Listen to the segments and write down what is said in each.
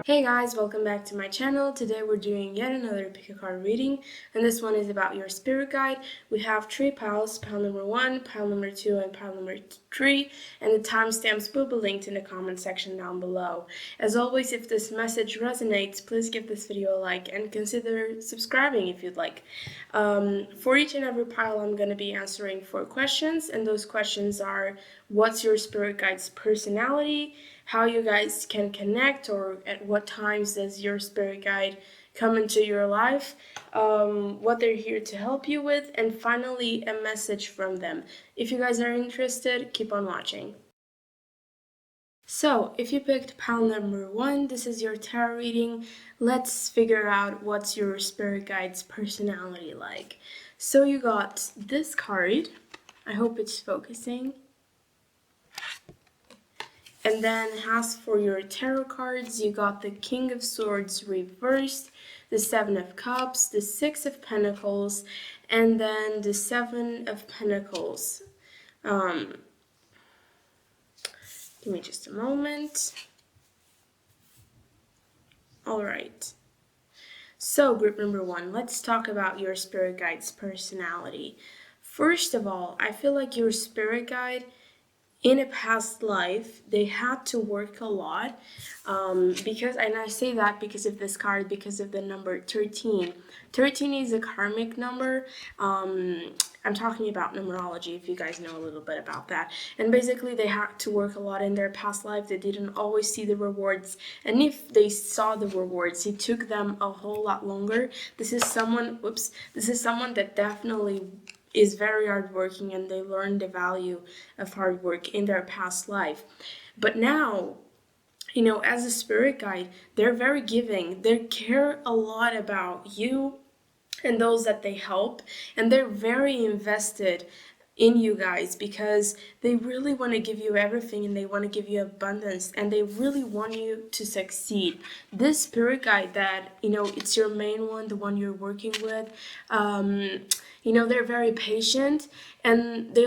Hey guys, welcome back to my channel. Today we're doing yet another pick a card reading, and this one is about your spirit guide. We have 3 piles, pile number 1, pile number 2, and pile number 3, and the timestamps will be linked in the comment section down below. As always, if this message resonates, please give this video a like and consider subscribing if you'd like. For each and every pile, I'm going to be answering 4 questions, and those questions are: what's your spirit guide's personality? How you guys can connect, or at what times does your spirit guide come into your life, what they're here to help you with, and finally a message from them. If you guys are interested, keep on watching. So, if you picked pile number 1, this is your tarot reading. Let's figure out what's your spirit guide's personality like. So you got this card. I hope it's focusing. And then as for your tarot cards, you got the King of Swords reversed, the 7 of Cups, the 6 of Pentacles, and then the 7 of Pentacles. Give me just a moment. Alright. So, group number 1, let's talk about your spirit guide's personality. First of all, I feel like your spirit guide, in a past life, they had to work a lot, because, and I say that because of this card, because of the number 13. 13 is a karmic number. I'm talking about numerology, if you guys know a little bit about that. And basically, they had to work a lot in their past life. They didn't always see the rewards. And if they saw the rewards, it took them a whole lot longer. This is someone that definitely is very hardworking, and they learn the value of hard work in their past life. But now, you know, as a spirit guide, they're very giving. They care a lot about you and those that they help, and they're very invested in you guys because they really want to give you everything, and they want to give you abundance, and they really want you to succeed. This spirit guide that, you know, it's your main one, the one you're working with, you know, they're very patient, and they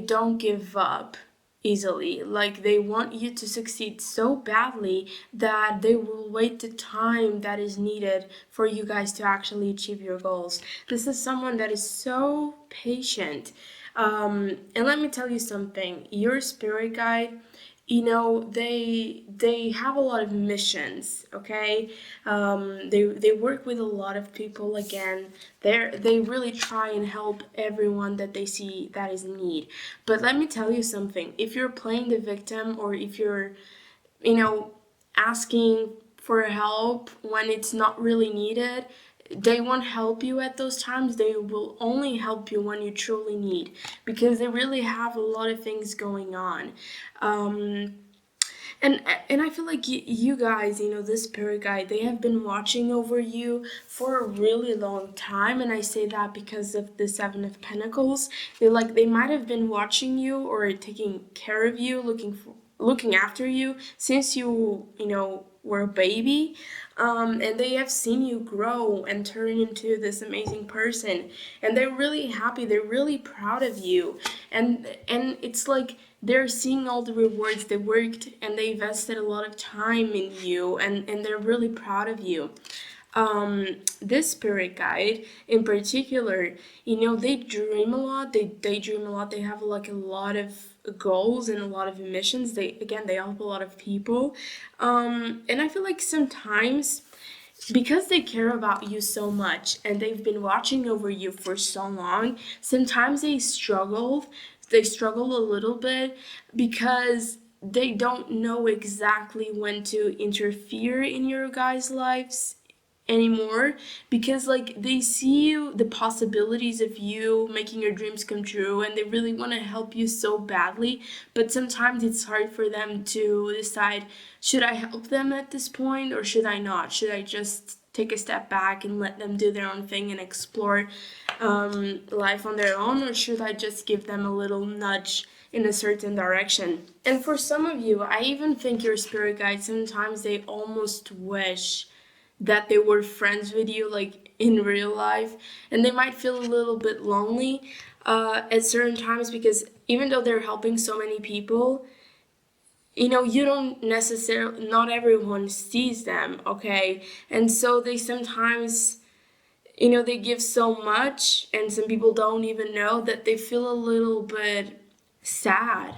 don't give up easily. Like, they want you to succeed so badly that they will wait the time that is needed for you guys to actually achieve your goals. This is someone that is so patient. And let me tell you something, your spirit guide, you know, they have a lot of missions, okay? They work with a lot of people. Again, they really try and help everyone that they see that is in need. But let me tell you something, if you're playing the victim, or if you're, you know, asking for help when it's not really needed, they won't help you at those times. They will only help you when you truly need, because they really have a lot of things going on. And I feel like you guys, you know, this spirit guide, they have been watching over you for a really long time, and I say that because of the 7 of Pentacles. They might have been watching you or taking care of you, looking after you since you know, were a baby, and they have seen you grow and turn into this amazing person, and they're really happy, they're really proud of you, and it's like they're seeing all the rewards. They worked and they invested a lot of time in you, and they're really proud of you. This spirit guide in particular, you know, they dream a lot, they dream a lot, they have like a lot of goals and a lot of missions. They help a lot of people, and I feel like sometimes, because they care about you so much and they've been watching over you for so long, sometimes they struggle a little bit because they don't know exactly when to interfere in your guys' lives anymore, because like they see you, the possibilities of you making your dreams come true, and they really want to help you so badly, but sometimes it's hard for them to decide, should I help them at this point or should I not? Should I just take a step back and let them do their own thing and explore life on their own, or should I just give them a little nudge in a certain direction? And for some of you, I even think your spirit guides, sometimes they almost wish that they were friends with you, like in real life, and they might feel a little bit lonely. at certain times, because even though they're helping so many people, you don't necessarily, not everyone sees them, okay? And so they sometimes, they give so much, and some people don't even know that they feel a little bit sad.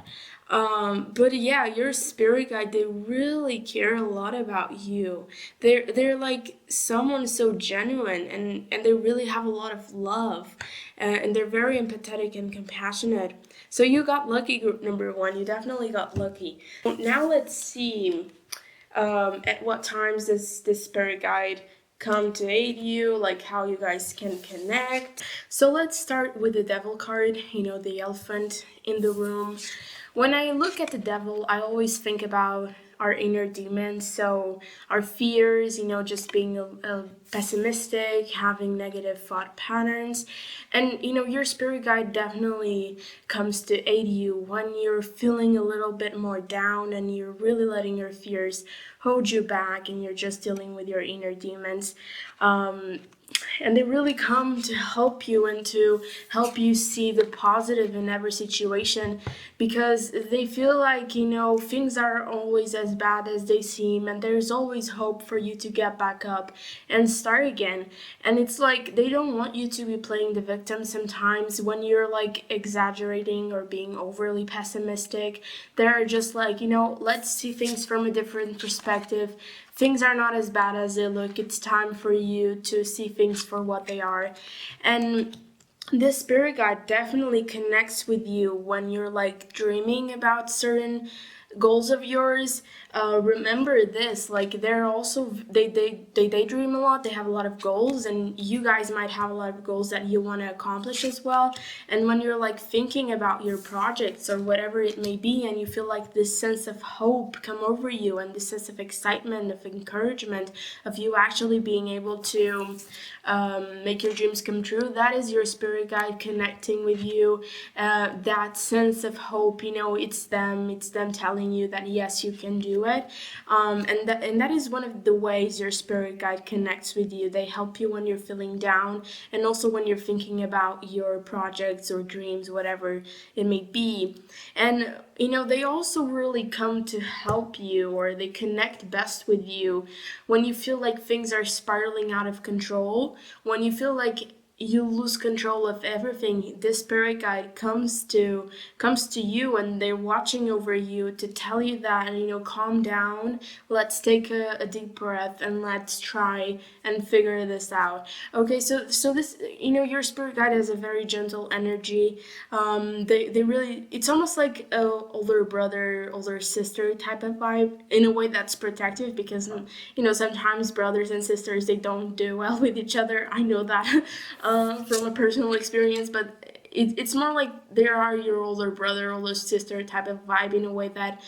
But yeah, your spirit guide, they really care a lot about you. They're like someone so genuine, and they really have a lot of love, and they're very empathetic and compassionate. So you got lucky, group number one. You definitely got lucky. Now let's see at what times does this spirit guide come to aid you, like how you guys can connect. So let's start with the devil card, the elephant in the room. When I look at the devil, I always think about our inner demons, so our fears, just being a pessimistic, having negative thought patterns. And your spirit guide definitely comes to aid you when you're feeling a little bit more down and you're really letting your fears hold you back and you're just dealing with your inner demons. And they really come to help you and to help you see the positive in every situation, because they feel like, things are always as bad as they seem, and there's always hope for you to get back up and start again. And it's like they don't want you to be playing the victim sometimes when you're like exaggerating or being overly pessimistic. They're just like, let's see things from a different perspective. Things are not as bad as they look. It's time for you to see things for what they are. And this spirit guide definitely connects with you when you're like dreaming about certain goals of yours. Remember this, like they're also, they daydream a lot. They have a lot of goals, and you guys might have a lot of goals that you want to accomplish as well. And when you're like thinking about your projects or whatever it may be, and you feel like this sense of hope come over you, and this sense of excitement, of encouragement, of you actually being able to make your dreams come true, that is your spirit guide connecting with you. That sense of hope, it's them telling you that yes, you can do it. And that is one of the ways your spirit guide connects with you. They help you when you're feeling down, and also when you're thinking about your projects or dreams, whatever it may be. And they also really come to help you, or they connect best with you when you feel like things are spiraling out of control, when you feel like you lose control of everything. This spirit guide comes to you, and they're watching over you to tell you that, calm down, let's take a deep breath, and let's try and figure this out. Okay, so this, your spirit guide has a very gentle energy. They really, it's almost like a older brother, older sister type of vibe, in a way that's protective, because sometimes brothers and sisters, they don't do well with each other. I know that from a personal experience, but it's more like they are your older brother, older sister type of vibe, in a way that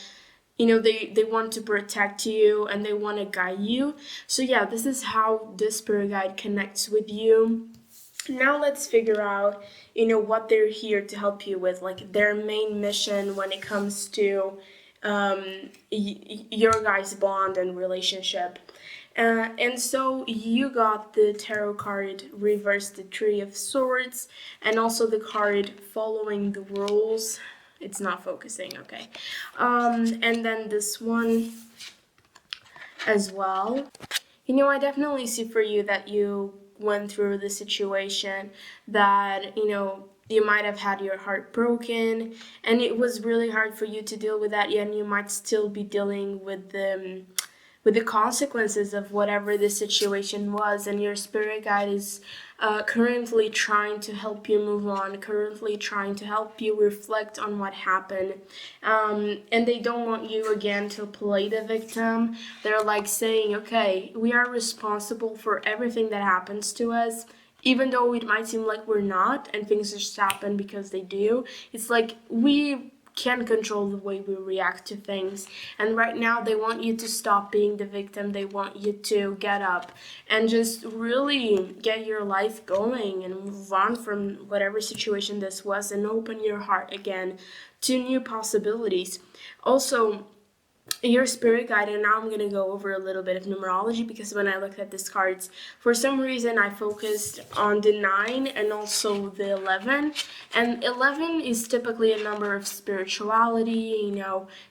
they want to protect you and they want to guide you. So yeah, this is how this spirit guide connects with you. Now let's figure out what they're here to help you with, like their main mission when it comes to your guys' bond and relationship. And so you got the tarot card reverse, the Three of Swords, and also the card following the rules. It's not focusing, okay. And then this one as well. I definitely see for you that you went through the situation that, you might have had your heart broken, and it was really hard for you to deal with that, and you might still be dealing with the consequences of whatever the situation was. And your spirit guide is currently trying to help you move on, currently trying to help you reflect on what happened. And they don't want you again to play the victim. They're like saying, okay, we are responsible for everything that happens to us, even though it might seem like we're not, and things just happen because they do. It's like we can control the way we react to things. And right now they want you to stop being the victim. They want you to get up and just really get your life going and move on from whatever situation this was, and open your heart again to new possibilities. Also, your spirit guide, and now I'm going to go over a little bit of numerology, because when I looked at these cards, for some reason I focused on the 9 and also the 11. And 11 is typically a number of spirituality,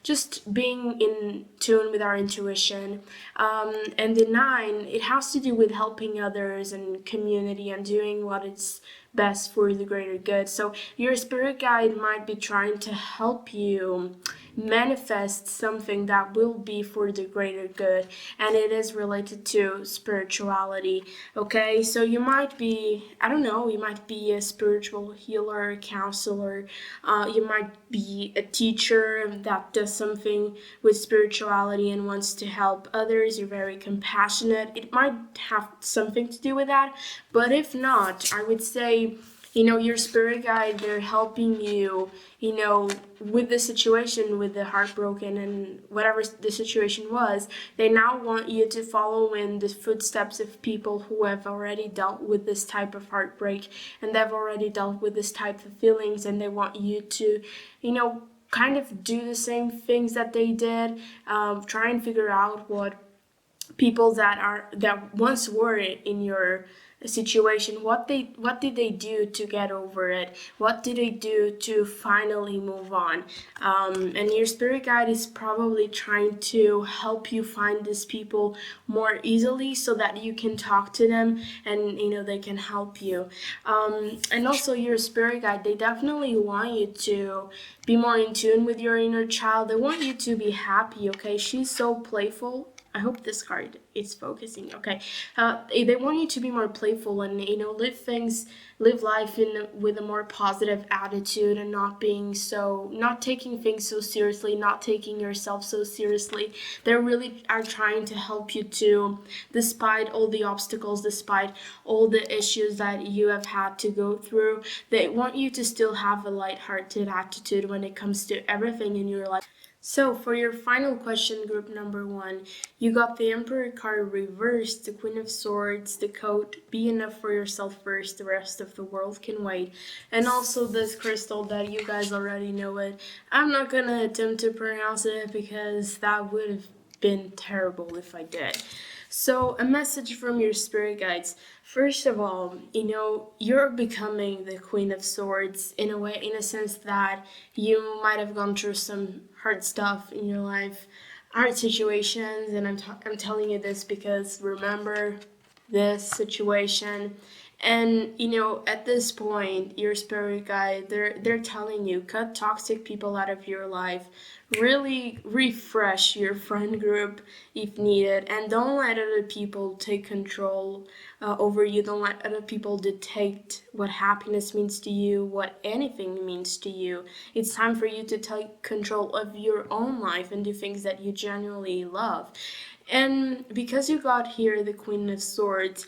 just being in tune with our intuition. And the 9, it has to do with helping others and community and doing what is best for the greater good. So your spirit guide might be trying to help you manifest something that will be for the greater good, and it is related to spirituality. Okay, so you might be, I don't know, you might be a spiritual healer, counselor, you might be a teacher that does something with spirituality and wants to help others. You're very compassionate. It might have something to do with that, but if not, I would say, your spirit guide, they're helping you, with the situation, with the heartbroken and whatever the situation was. They now want you to follow in the footsteps of people who have already dealt with this type of heartbreak, and they've already dealt with this type of feelings, and they want you to, kind of do the same things that they did. Try and figure out what people that once were in your situation, what did they do to get over it, what did they do to finally move on. And your spirit guide is probably trying to help you find these people more easily, so that you can talk to them and they can help you. And also your spirit guide, they definitely want you to be more in tune with your inner child. They want you to be happy. Okay, she's so playful. I hope this card is focusing. Okay, they want you to be more playful and live life with a more positive attitude, and not taking things so seriously, not taking yourself so seriously. They really are trying to help you to, despite all the obstacles, despite all the issues that you have had to go through. They want you to still have a lighthearted attitude when it comes to everything in your life. So for your final question, group number 1, you got the Emperor card reversed, the Queen of Swords, the quote, "Be enough for yourself first, the rest of the world can wait," and also this crystal that you guys already know it. I'm not gonna attempt to pronounce it because that would have been terrible if I did. So a message from your spirit guides. First of all, you're becoming the Queen of Swords in a sense that you might have gone through some hard stuff in your life, hard situations, and I'm telling you this because remember this situation. And at this point, your spirit guide, they're telling you, cut toxic people out of your life, really refresh your friend group if needed, and don't let other people take control over you. Don't let other people dictate what happiness means to you, what anything means to you. It's time for you to take control of your own life and do things that you genuinely love. And because you got here the Queen of Swords,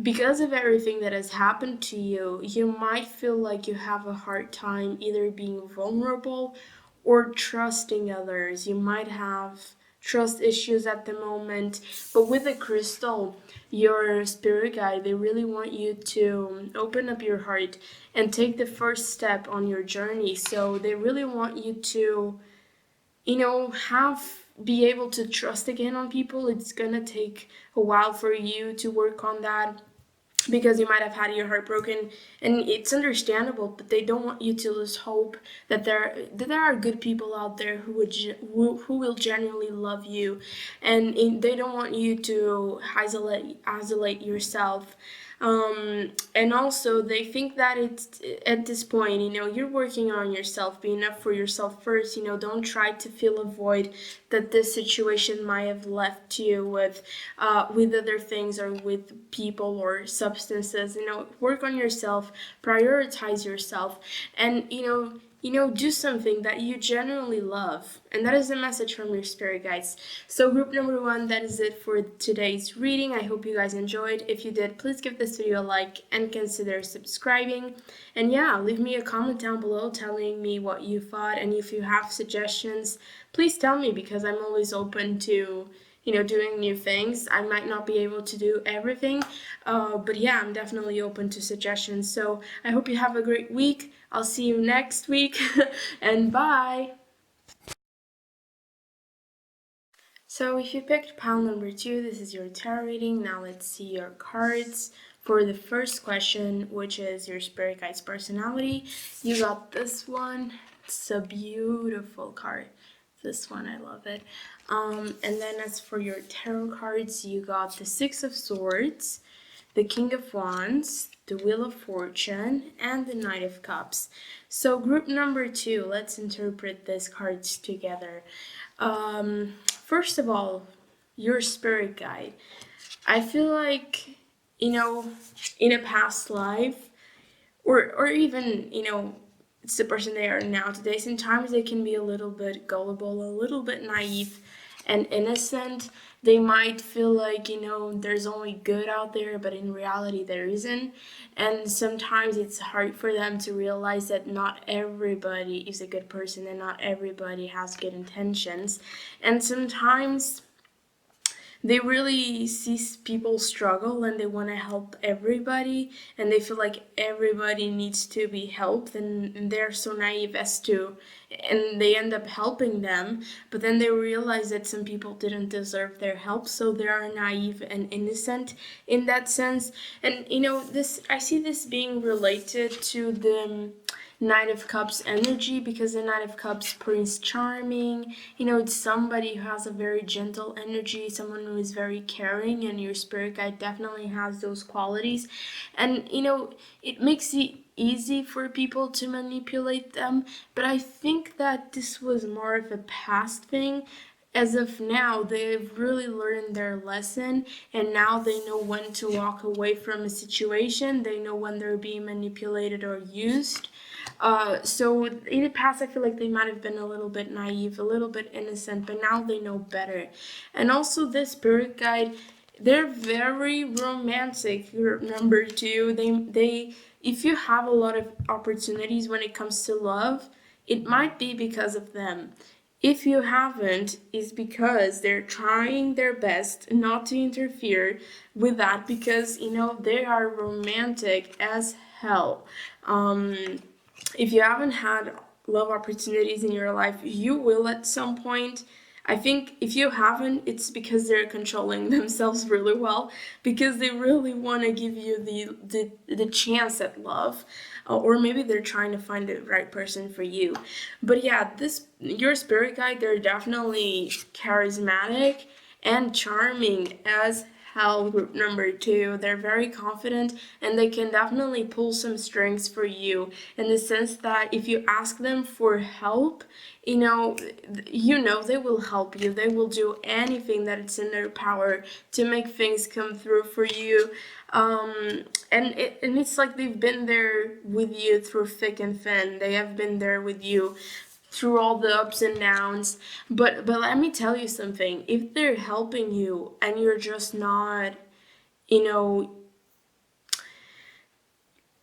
because of everything that has happened to you, you might feel like you have a hard time either being vulnerable or trusting others. You might have trust issues at the moment, but with the crystal, your spirit guide, they really want you to open up your heart and take the first step on your journey. So they really want you to, be able to trust again on people. It's gonna take a while for you to work on that, because you might have had your heart broken, and it's understandable, but they don't want you to lose hope that there are good people out there who will genuinely love you, and they don't want you to isolate yourself. And also they think that it's at this point, you're working on yourself, be enough for yourself first. Don't try to fill a void that this situation might have left you with other things or with people or substances. Work on yourself, prioritize yourself, and do something that you genuinely love. And that is the message from your spirit guides. So group number 1, that is it for today's reading. I hope you guys enjoyed. If you did, please give this video a like and consider subscribing. And yeah, leave me a comment down below telling me what you thought, and if you have suggestions, please tell me, because I'm always open to doing new things. I might not be able to do everything, but yeah, I'm definitely open to suggestions. So I hope you have a great week. I'll see you next week, and bye! So if you picked pile number 2, this is your tarot reading. Now let's see your cards. For the first question, which is your spirit guide's personality, you got this one. It's a beautiful card. This one, I love it. And then as for your tarot cards, you got the Six of Swords, the King of Wands, the Wheel of Fortune, and the Knight of Cups. So group number 2, let's interpret these cards together. First of all, your spirit guide. I feel like, in a past life, or even, it's the person they are now today, sometimes they can be a little bit gullible, a little bit naive and innocent. They might feel like, there's only good out there, but in reality there isn't. And sometimes it's hard for them to realize that not everybody is a good person and not everybody has good intentions. And sometimes they really see people struggle and they want to help everybody, and they feel like everybody needs to be helped, and they're so naive as to, and they end up helping them, but then they realize that some people didn't deserve their help, so they are naive and innocent in that sense. And this, I see this being related to the Knight of Cups energy, because the Knight of Cups, Prince Charming, it's somebody who has a very gentle energy, someone who is very caring, and your spirit guide definitely has those qualities. And it makes it easy for people to manipulate them, but I think that this was more of a past thing. As of now, they've really learned their lesson, and now they know when to walk away from a situation. They know when they're being manipulated or used. So in the past, I feel like they might have been a little bit naive, a little bit innocent, but now they know better. And also this spirit guide, they're very romantic. Number 2, they if you have a lot of opportunities when it comes to love, it might be because of them. If you haven't, it's because they're trying their best not to interfere with that, because they are romantic as hell. If you haven't had love opportunities in your life, you will at some point. I think if you haven't, it's because they're controlling themselves really well, because they really want to give you the chance at love, or maybe they're trying to find the right person for you. But yeah, your spirit guide, they're definitely charismatic and charming as hell. Group number 2, they're very confident, and they can definitely pull some strings for you, in the sense that if you ask them for help, they will help you. They will do anything that it's in their power to make things come through for you. And it's like they've been there with you through thick and thin. They have been there with you through all the ups and downs. But let me tell you something. If they're helping you and you're just not,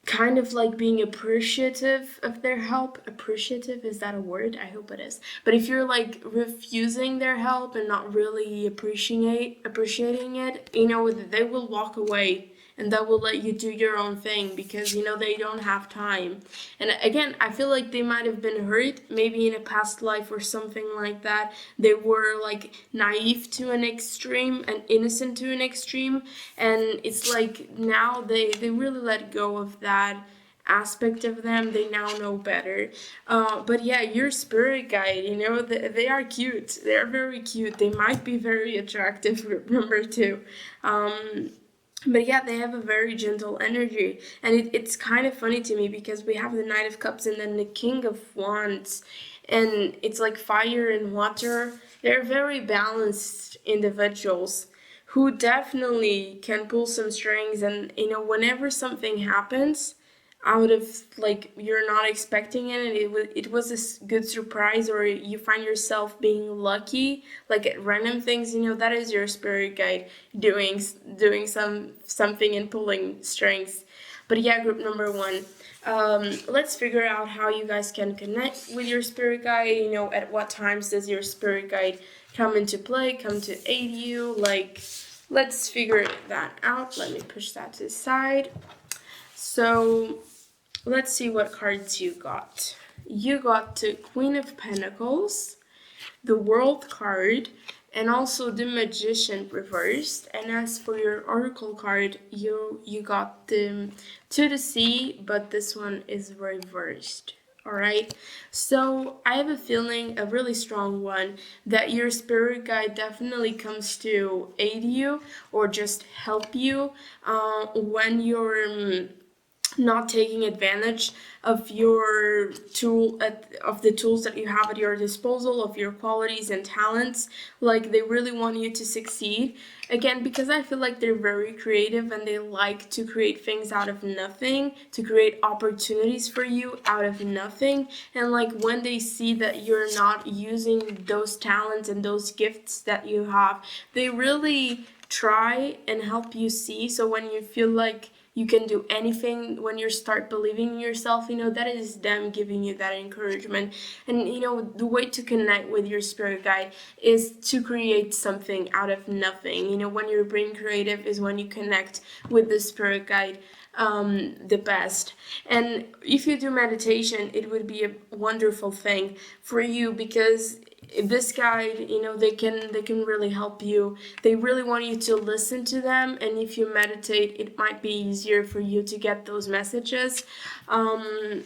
kind of like being appreciative of their help. Appreciative, is that a word? I hope it is. But if you're like refusing their help and not really appreciating it, they will walk away, and that will let you do your own thing, because they don't have time. And again, I feel like they might have been hurt maybe in a past life or something like that. They were like naive to an extreme and innocent to an extreme, and it's like now they really let go of that aspect of them. They now know better. But yeah, your spirit guide, they are cute. They're very cute. They might be very attractive, remember, too. But yeah, they have a very gentle energy. And it's kind of funny to me, because we have the Knight of Cups and then the King of Wands. And it's like fire and water. They're very balanced individuals who definitely can pull some strings. And, whenever something happens out of like you're not expecting it, and it was a good surprise, or you find yourself being lucky like at random things, that is your spirit guide doing something and pulling strings. But yeah, group number 1, let's figure out how you guys can connect with your spirit guide. At what times does your spirit guide come into play, come to aid you? Like, let's figure that out. Let me push that to the side. So let's see what cards you got. You got the Queen of Pentacles, the World card, and also the Magician reversed. And as for your Oracle card, you got the to the sea, but this one is reversed. All right, so I have a feeling, a really strong one, that your spirit guide definitely comes to aid you or just help you when you're not taking advantage of your of the tools that you have at your disposal, of your qualities and talents. Like, they really want you to succeed, again, because I feel like they're very creative and they like to create things out of nothing, to create opportunities for you out of nothing. And like, when they see that you're not using those talents and those gifts that you have, they really try and help you see. So when you feel like you can do anything, when you start believing in yourself, that is them giving you that encouragement. And the way to connect with your spirit guide is to create something out of nothing. When you're being creative is when you connect with the spirit guide the best. And if you do meditation, it would be a wonderful thing for you, because this guide, they can really help you. They really want you to listen to them, and if you meditate, it might be easier for you to get those messages. And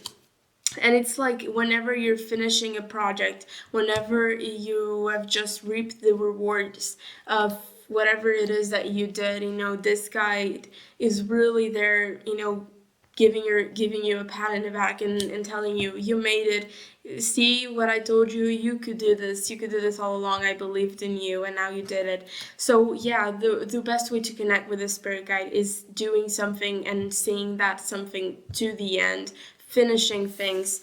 it's like, whenever you're finishing a project, whenever you have just reaped the rewards of whatever it is that you did, this guide is really there, giving you a pat in the back and telling you, you made it. See what I told you? You could do this. You could do this all along. I believed in you, and now you did it. So yeah, the best way to connect with a spirit guide is doing something and seeing that something to the end, finishing things,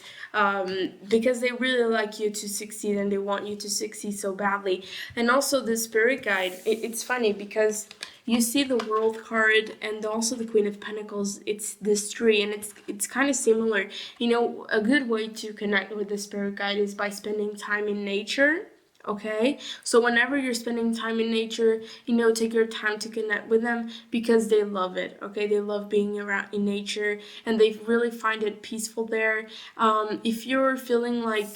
because they really like you to succeed and they want you to succeed so badly. And also the spirit guide, it's funny because you see the World card and also the Queen of Pentacles. It's this tree, and it's kind of similar. A good way to connect with the spirit guide is by spending time in nature. Okay, so whenever you're spending time in nature, take your time to connect with them, because they love it. Okay, they love being around in nature, and they really find it peaceful there. If you're feeling like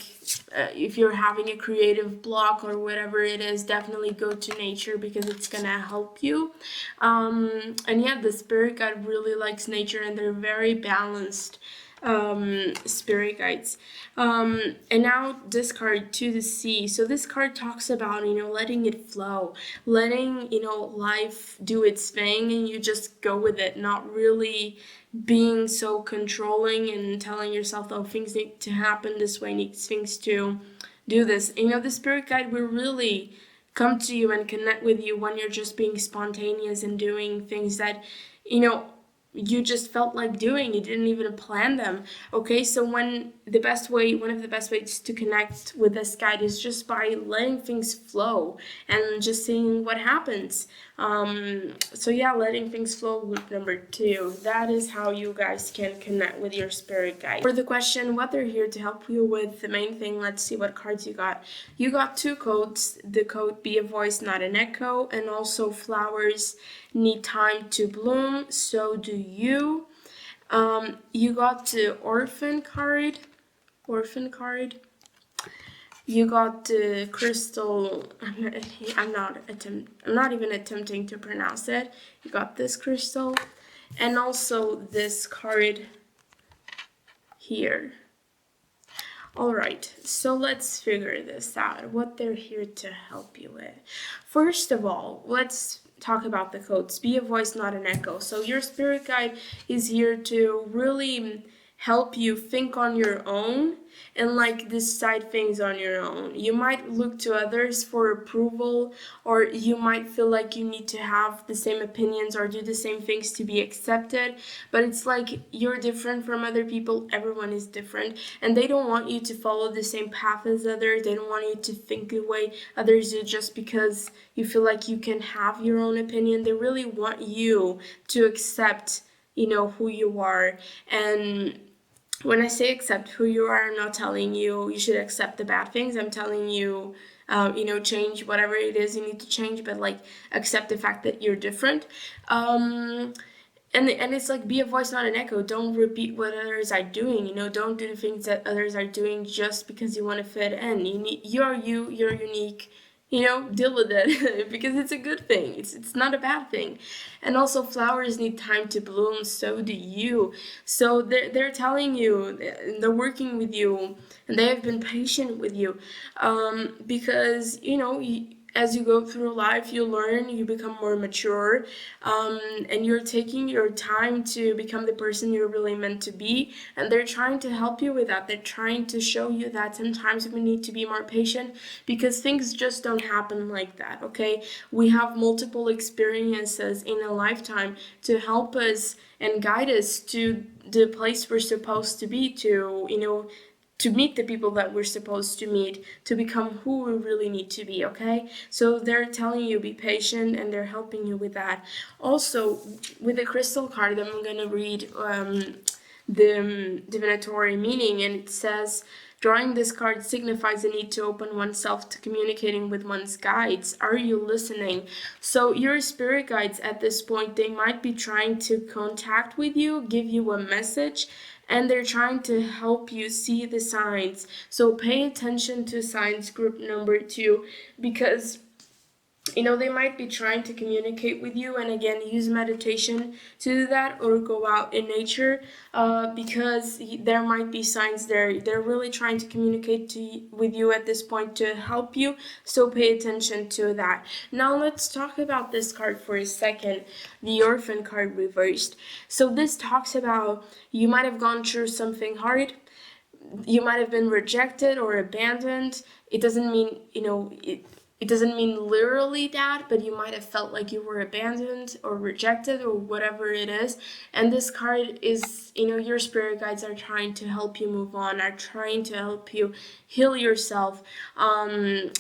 if you're having a creative block or whatever it is, definitely go to nature, because it's gonna help you. And yeah, the spirit guide really likes nature, and they're very balanced spirit guides. And now this card, to the sea. So this card talks about, letting it flow, letting, life do its thing, and you just go with it, not really being so controlling and telling yourself, oh, things need to happen this way, needs things to do this. The spirit guide will really come to you and connect with you when you're just being spontaneous and doing things that, you just felt like doing. You didn't even plan them. Okay, so one of the best ways to connect with this guide is just by letting things flow and just seeing what happens. So yeah, letting things flow, group number 2. That is how you guys can connect with your spirit guide. For the question, what they're here to help you with, the main thing, let's see what cards you got. You got 2 codes. The code, be a voice, not an echo, and also flowers need time to bloom, so do you. You got the Orphan Card. You got the crystal. I'm not even attempting to pronounce it. You got this crystal, and also this card here. Alright, so let's figure this out, what they're here to help you with. First of all, let's talk about the codes. Be a voice, not an echo. So your spirit guide is here to really help you think on your own and decide things on your own. You might look to others for approval, or you might feel like you need to have the same opinions or do the same things to be accepted, but it's like you're different from other people. Everyone is different, and they don't want you to follow the same path as others. They don't want you to think the way others do just because you feel like you can have your own opinion. They really want you to accept, who you are. And when I say accept who you are, I'm not telling you should accept the bad things. I'm telling you, change whatever it is you need to change, but accept the fact that you're different. And it's like, be a voice, not an echo. Don't repeat what others are doing. Don't do the things that others are doing just because you want to fit in. You're unique. deal with it because it's a good thing. It's not a bad thing. And also flowers need time to bloom, so do you. So they're telling you, they're working with you, and they have been patient with you, because as you go through life, you learn, you become more mature, and you're taking your time to become the person you're really meant to be. And they're trying to help you with that. They're trying to show you that sometimes we need to be more patient because things just don't happen like that, okay? We have multiple experiences in a lifetime to help us and guide us to the place we're supposed to be, to meet the people that we're supposed to meet, to become who we really need to be, okay? So they're telling you be patient, and they're helping you with that. Also, with the crystal card, I'm going to read the divinatory meaning, and it says, drawing this card signifies the need to open oneself to communicating with one's guides. Are you listening? So your spirit guides at this point, they might be trying to contact with you, give you a message, and they're trying to help you see the signs. So pay attention to signs group number 2, because they might be trying to communicate with you, and again, use meditation to do that, or go out in nature, because there might be signs there. They're really trying to communicate with you at this point to help you, so pay attention to that. Now let's talk about this card for a second, the Orphan card reversed. So this talks about you might have gone through something hard, you might have been rejected or abandoned. It doesn't mean, it doesn't mean literally that, but you might have felt like you were abandoned or rejected or whatever it is. And this card is, your spirit guides are trying to help you move on, are trying to help you heal yourself,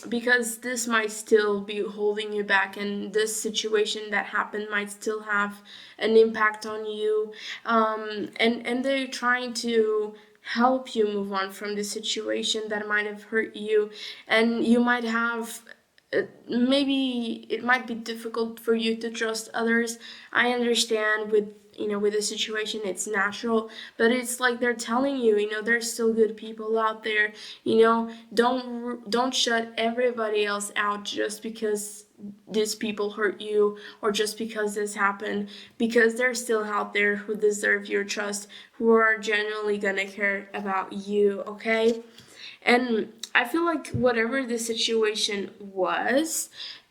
because this might still be holding you back, and this situation that happened might still have an impact on you. And they're trying to help you move on from the situation that might have hurt you, and you might have maybe it might be difficult for you to trust others. I understand with the situation, it's natural, but it's like they're telling you, there's still good people out there. Don't shut everybody else out just because these people hurt you, or just because this happened, because they're still out there who deserve your trust, who are genuinely gonna care about you, okay? And I feel like whatever the situation was,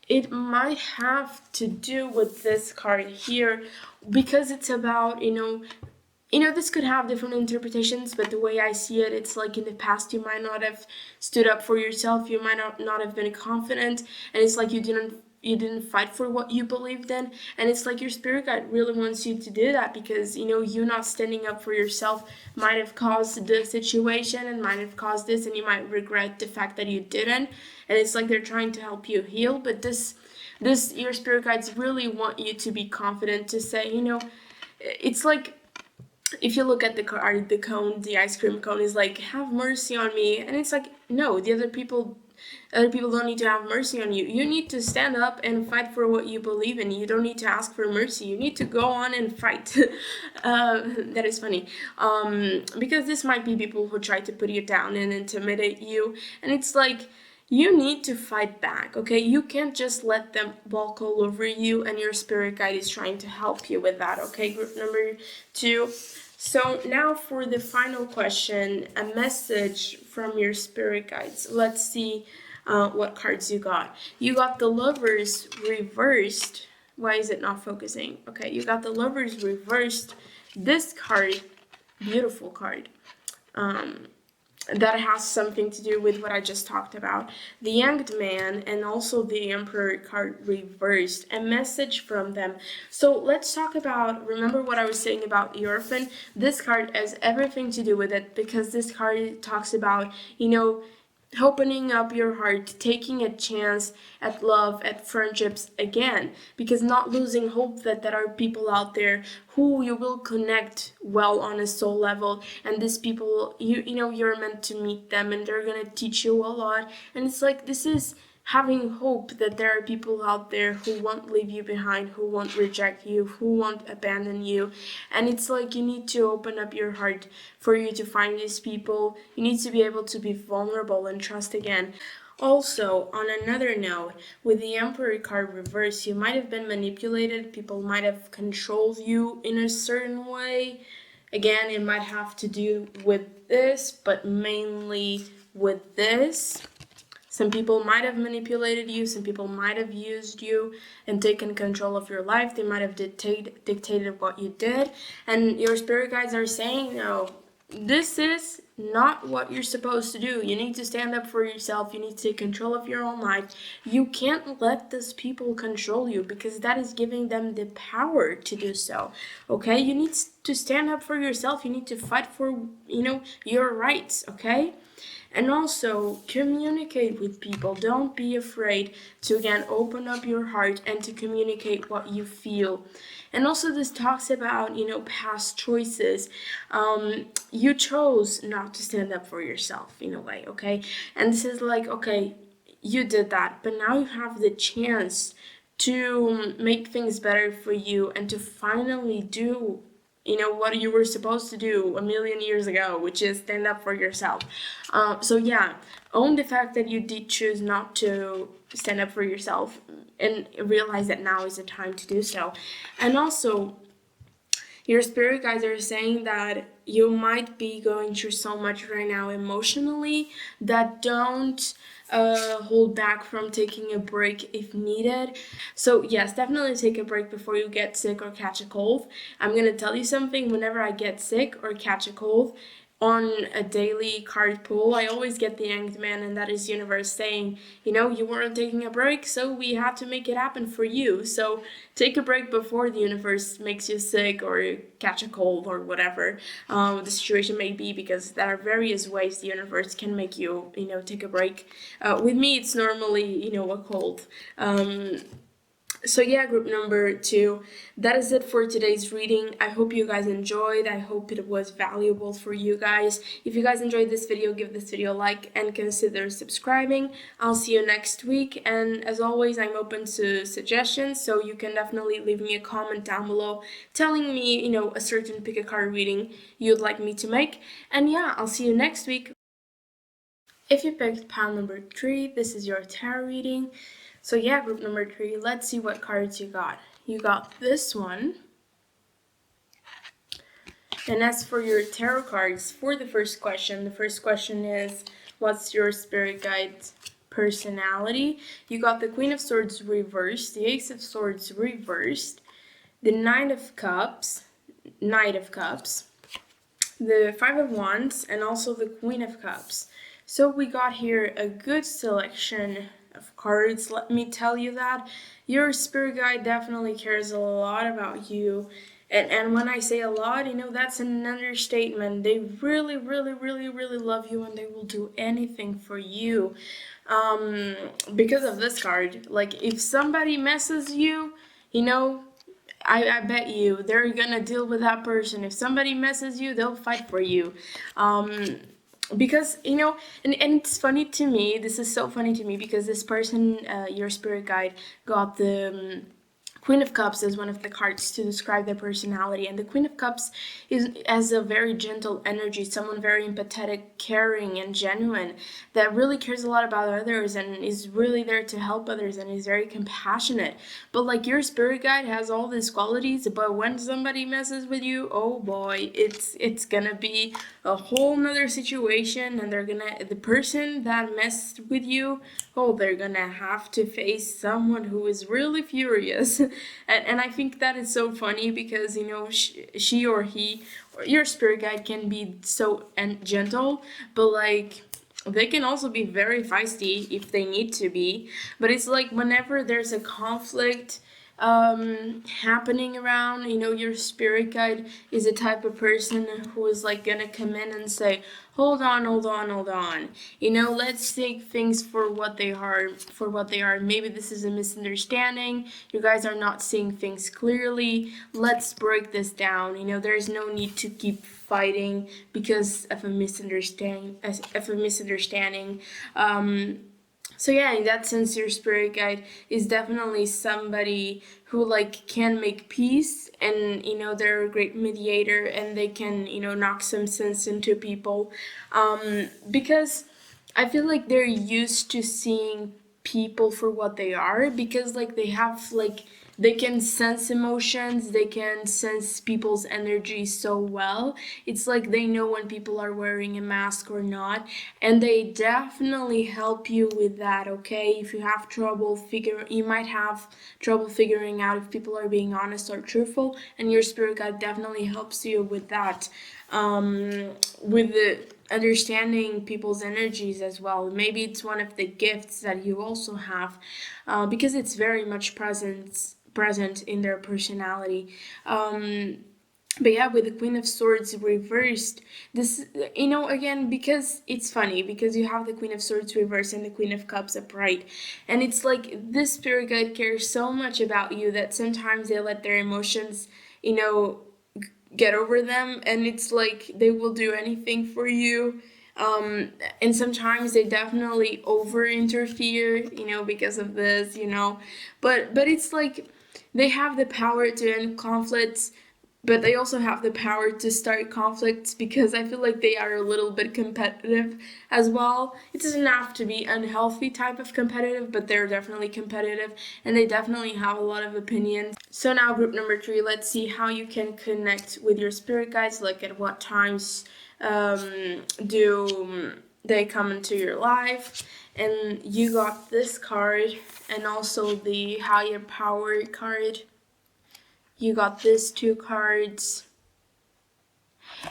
it might have to do with this card here, because it's about, this could have different interpretations, but the way I see it, it's like in the past you might not have stood up for yourself, you might not have been confident, and it's like you didn't fight for what you believed in, and it's like your spirit guide really wants you to do that, because you not standing up for yourself might have caused the situation and might have caused this, and you might regret the fact that you didn't. And it's like they're trying to help you heal, but this your spirit guides really want you to be confident, to say, it's like, if you look at the card, the cone, the ice cream cone is like, have mercy on me, and it's like, no, the other people don't need to have mercy on you. You need to stand up and fight for what you believe in. You don't need to ask for mercy. You need to go on and fight. That is funny, because this might be people who try to put you down and intimidate you, and it's like, you need to fight back, okay? You can't just let them walk all over you, and your spirit guide is trying to help you with that, okay? Group number 2. So now for the final question, a message from your spirit guides. Let's see what cards you got. You got the Lovers reversed. Why is it not focusing? Okay, you got the Lovers reversed. This card, beautiful card. That has something to do with what I just talked about. The Hanged Man and also the Emperor card reversed. A message from them. So let's talk about, remember what I was saying about the Orphan? This card has everything to do with it, because this card talks about, opening up your heart, taking a chance at love, at friendships again, because not losing hope that there are people out there who you will connect well on a soul level, and these people, you're meant to meet them, and they're gonna teach you a lot. And it's like, this is having hope that there are people out there who won't leave you behind, who won't reject you, who won't abandon you. And it's like, you need to open up your heart for you to find these people. You need to be able to be vulnerable and trust again. Also, on another note, with the Emperor card reversed, you might have been manipulated. People might have controlled you in a certain way. Again, it might have to do with this, but mainly with this. Some people might have manipulated you. Some people might have used you and taken control of your life. They might have dictated what you did. And your spirit guides are saying, no, this is not what you're supposed to do. You need to stand up for yourself. You need to take control of your own life. You can't let these people control you, because that is giving them the power to do so. Okay? You need to stand up for yourself. You need to fight for, your rights. Okay? And also, communicate with people. Don't be afraid to, again, open up your heart and to communicate what you feel. And also, this talks about, past choices. You chose not to stand up for yourself in a way, okay? And this is like, okay, you did that, but now you have the chance to make things better for you and to finally do what you were supposed to do a million years ago, which is stand up for yourself. So yeah, own the fact that you did choose not to stand up for yourself and realize that now is the time to do so. And also, your spirit guides are saying that you might be going through so much right now emotionally that don't hold back from taking a break if needed. So yes, definitely take a break before you get sick or catch a cold. I'm gonna tell you something, whenever I get sick or catch a cold, on a daily card pull, I always get the Hanged Man, and that is universe saying, you weren't taking a break, so we had to make it happen for you. So take a break before the universe makes you sick or catch a cold or whatever the situation may be, because there are various ways the universe can make you, take a break. With me, it's normally, a cold. So yeah, group number 2, that is it for today's reading. I hope you guys enjoyed. I hope it was valuable for you guys. If you guys enjoyed this video, give this video a like and consider subscribing. I'll see you next week, and as always, I'm open to suggestions, so you can definitely leave me a comment down below telling me, a certain pick a card reading you'd like me to make. And yeah, I'll see you next week. If you picked pile number 3, this is your tarot reading. So yeah, group number 3, let's see what cards you got. You got this one. And as for your tarot cards, for the first question is, what's your spirit guide's personality? You got the Queen of Swords reversed, the Ace of Swords reversed, the Knight of Cups, the Five of Wands, and also the Queen of Cups. So we got here a good selection of cards. Let me tell you that your spirit guide definitely cares a lot about you. And when I say a lot, that's an understatement. They really, really, really, really love you, and they will do anything for you. Because of this card, like if somebody messes you, I bet you they're gonna deal with that person. If somebody messes you, they'll fight for you. Because, and it's funny to me, this is so funny to me, because this person, your spirit guide, got the Queen of Cups as one of the cards to describe their personality. And the Queen of Cups has a very gentle energy, someone very empathetic, caring, and genuine, that really cares a lot about others and is really there to help others and is very compassionate. But like your spirit guide has all these qualities, but when somebody messes with you, oh boy, it's gonna be a whole nother situation, and the person that messed with you, oh, they're gonna have to face someone who is really furious. And I think that is so funny, because she or he or your spirit guide can be so gentle, but like they can also be very feisty if they need to be. But it's like whenever there's a conflict happening around, your spirit guide is a type of person who is like gonna come in and say, hold on, let's take things for what they are. Maybe this is a misunderstanding, you guys are not seeing things clearly, let's break this down. There's no need to keep fighting because of a misunderstanding. So yeah, in that sense, your spirit guide is definitely somebody who can make peace, and they're a great mediator, and they can knock some sense into people, because I feel like they're used to seeing people for what they are, because like they have like they can sense emotions, they can sense people's energy so well. It's like they know when people are wearing a mask or not, and they definitely help you with that, okay? If you have you might have trouble figuring out if people are being honest or truthful, and your spirit guide definitely helps you with that. With the understanding people's energies as well. Maybe it's one of the gifts that you also have, because it's very much present in their personality. But yeah, with the Queen of Swords reversed, this, again, because it's funny, because you have the Queen of Swords reversed and the Queen of Cups upright. And it's like this spirit guide cares so much about you that sometimes they let their emotions, get over them, and it's like they will do anything for you. And sometimes they definitely over interfere, because of this, but it's like they have the power to end conflicts, but they also have the power to start conflicts, because I feel like they are a little bit competitive as well. It doesn't have to be unhealthy type of competitive, but they're definitely competitive, and they definitely have a lot of opinions. So now group number 3, let's see how you can connect with your spirit guides, like at what times do they come into your life. And you got this card, and also the higher power card. You got these 2 cards,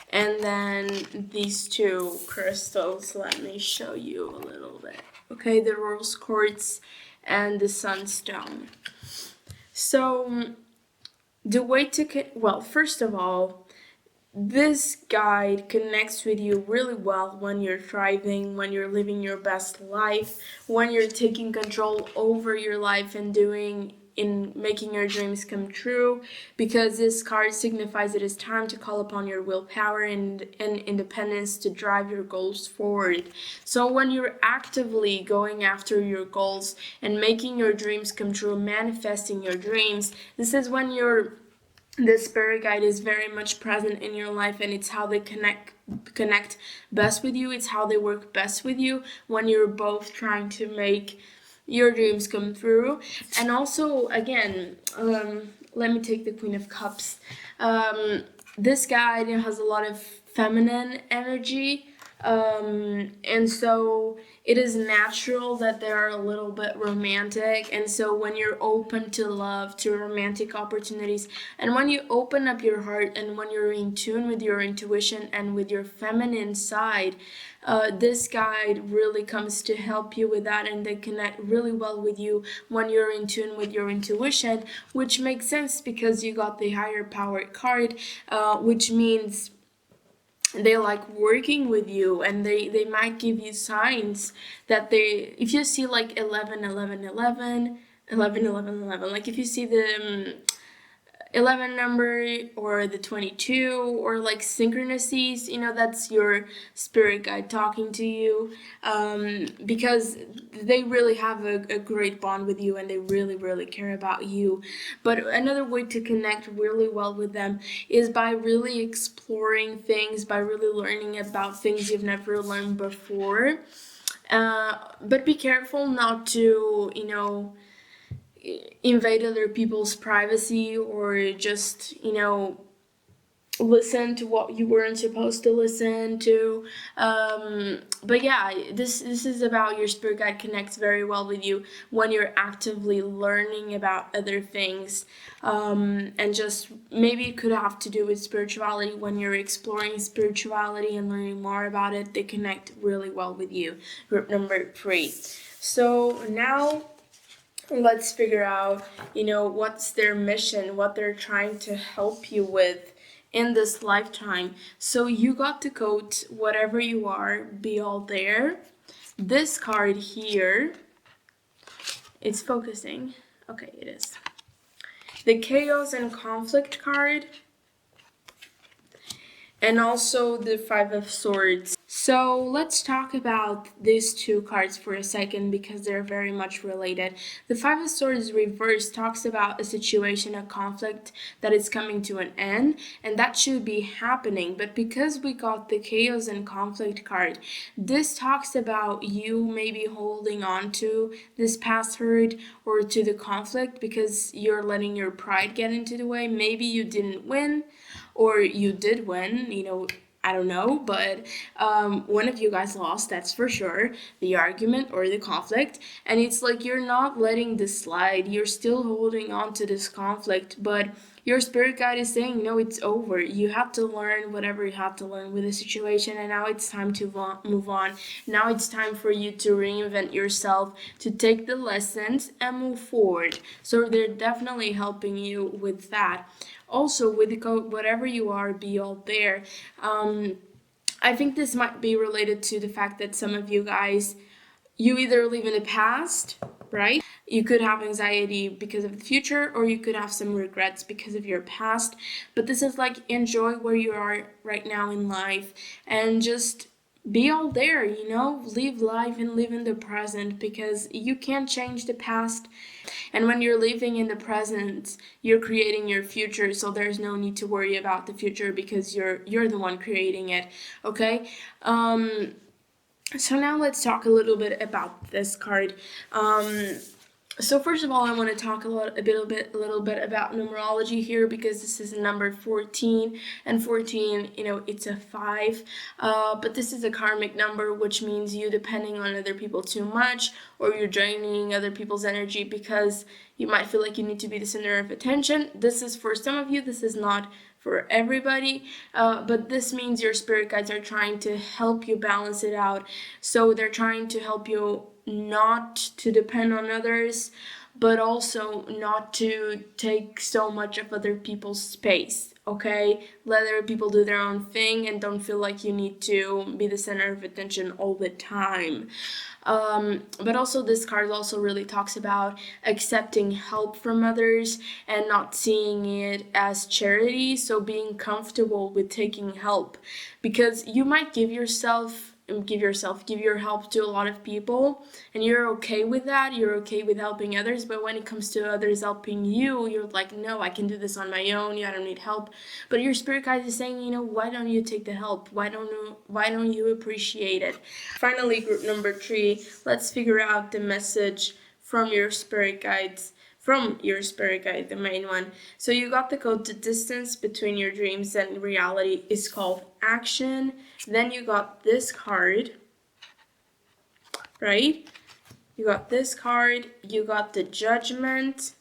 and then these 2 crystals. Let me show you a little bit. Okay, the rose quartz and the sunstone. So the way to first of all, this guide connects with you really well when you're thriving, when you're living your best life, when you're taking control over your life and making your dreams come true, because this card signifies it is time to call upon your willpower and independence to drive your goals forward. So when you're actively going after your goals and making your dreams come true, manifesting your dreams, this is when the spirit guide is very much present in your life, and it's how they connect best with you. It's how they work best with you when you're both trying to make your dreams come through. And also, again, let me take the Queen of Cups. This guide has a lot of feminine energy, and so it is natural that they are a little bit romantic. And so when you're open to love, to romantic opportunities, and when you open up your heart, and when you're in tune with your intuition and with your feminine side, this guide really comes to help you with that, and they connect really well with you when you're in tune with your intuition, which makes sense because you got the higher power card, which means they like working with you, and they might give you signs that if you see like 11 11 11 11 11 11, like if you see the 11 number or the 22 or like synchronicities, that's your spirit guide talking to you, because they really have a great bond with you, and they really care about you. But another way to connect really well with them is by really exploring things, by really learning about things you've never learned before, but be careful not to invade other people's privacy, or just listen to what you weren't supposed to listen to. But yeah, this is about your spirit guide connects very well with you when you're actively learning about other things, and just maybe it could have to do with spirituality. When you're exploring spirituality and learning more about it, they connect really well with you. Group number 3. So now let's figure out, what's their mission, what they're trying to help you with in this lifetime. So you got the quote, whatever you are, be all there. This card here, it's focusing. Okay, it is. The chaos and conflict card. and also the Five of Swords. So let's talk about these two cards for a second because they're very much related. The Five of Swords reverse talks about a situation, a conflict that is coming to an end, and that should be happening. But because we got the Chaos and Conflict card, this talks about you maybe holding on to this past hurt or to the conflict because you're letting your pride get into the way. Maybe you didn't win, or you did win, I don't know, but one of you guys lost, that's for sure, the argument or the conflict, and it's like you're not letting this slide, you're still holding on to this conflict, but your spirit guide is saying, no, it's over. You have to learn whatever you have to learn with the situation, and now it's time to move on. Now it's time for you to reinvent yourself, to take the lessons and move forward. So they're definitely helping you with that. Also, with the code, whatever you are, be all there. I think this might be related to the fact that some of you guys, you either live in the past, right? You could have anxiety because of the future, or you could have some regrets because of your past. But this is like, enjoy where you are right now in life and just be all there, live life and live in the present, because you can't change the past. And when you're living in the present, you're creating your future, so there's no need to worry about the future because you're the one creating it, okay? So now let's talk a little bit about this card. So first of all, I want to talk a little bit about numerology here, because this is number 14, and 14, it's a 5, but this is a karmic number, which means you depending on other people too much, or you're draining other people's energy because you might feel like you need to be the center of attention. This is for some of you, this is not for everybody, but this means your spirit guides are trying to help you balance it out. So they're trying to help you not to depend on others, but also not to take so much of other people's space, okay? Let other people do their own thing and don't feel like you need to be the center of attention all the time. But also this card also really talks about accepting help from others and not seeing it as charity, so being comfortable with taking help, because you might give your help to a lot of people and you're okay with that, you're okay with helping others, but when it comes to others helping you, you're like, no, I can do this on my own, I don't need help. But your spirit guide is saying, why don't you take the help? Why don't you appreciate it? Finally, group number 3, let's figure out the message from your spirit guides. The main one. So you got the code. The distance between your dreams and reality is called action. Then you got this card, right? You got this card. You got the Judgment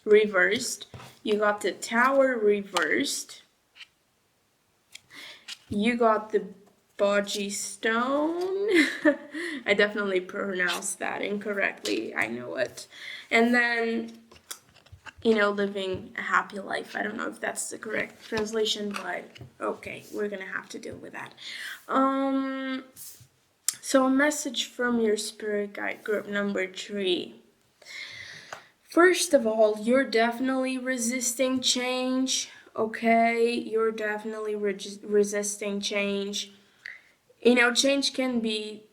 reversed. You got the Tower reversed. You got the Bodgy Stone. I definitely pronounced that incorrectly. I know it. And then living a happy life. I don't know if that's the correct translation, but okay, we're gonna have to deal with that. So a message from your spirit guide, group number 3. First of all, you're definitely resisting change, okay? You're definitely resisting change. Change can be,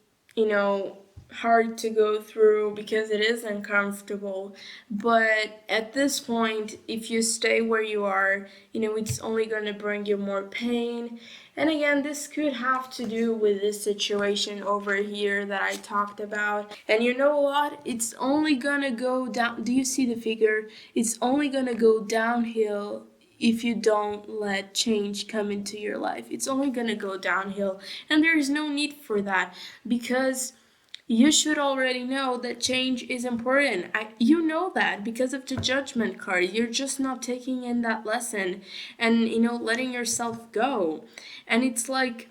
hard to go through because it is uncomfortable, but at this point, if you stay where you are, it's only going to bring you more pain. And again, this could have to do with this situation over here that I talked about. And you know what? It's only gonna go down. Do you see the figure? It's only gonna go downhill if you don't let change come into your life. It's only gonna go downhill, and there is no need for that, because you should already know that change is important. You know that because of the Judgment card. You're just not taking in that lesson and, letting yourself go. And it's like,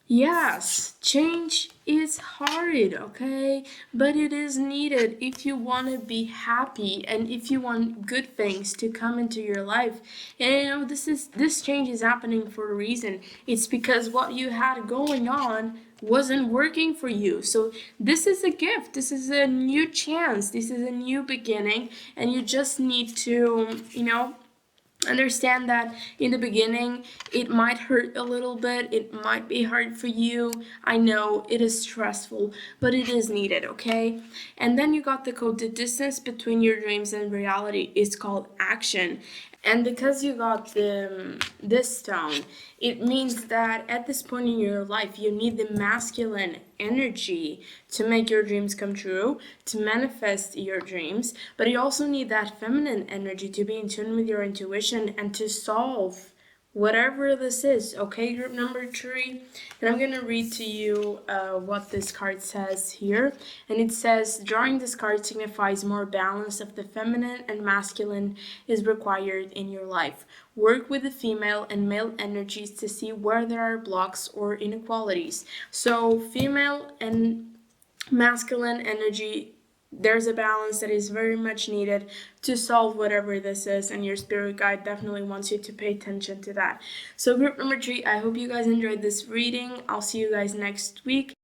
yes, change is hard, okay? But it is needed if you want to be happy and if you want good things to come into your life. And this change is happening for a reason. It's because what you had going on wasn't working for you. So this is a gift. This is a new chance. This is a new beginning, and you just need to, Understand that in the beginning it might hurt a little bit, it might be hard for you. I know it is stressful, but it is needed, okay? And then you got the code: the distance between your dreams and reality is called action. And because you got this stone, it means that at this point in your life, you need the masculine energy to make your dreams come true, to manifest your dreams, but you also need that feminine energy to be in tune with your intuition and to solve whatever this is, okay, group number 3? And I'm going to read to you what this card says here. And it says, drawing this card signifies more balance of the feminine and masculine is required in your life. Work with the female and male energies to see where there are blocks or inequalities. So female and masculine energy, there's a balance that is very much needed to solve whatever this is, and your spirit guide definitely wants you to pay attention to that. So group number 3, I hope you guys enjoyed this reading. I'll see you guys next week.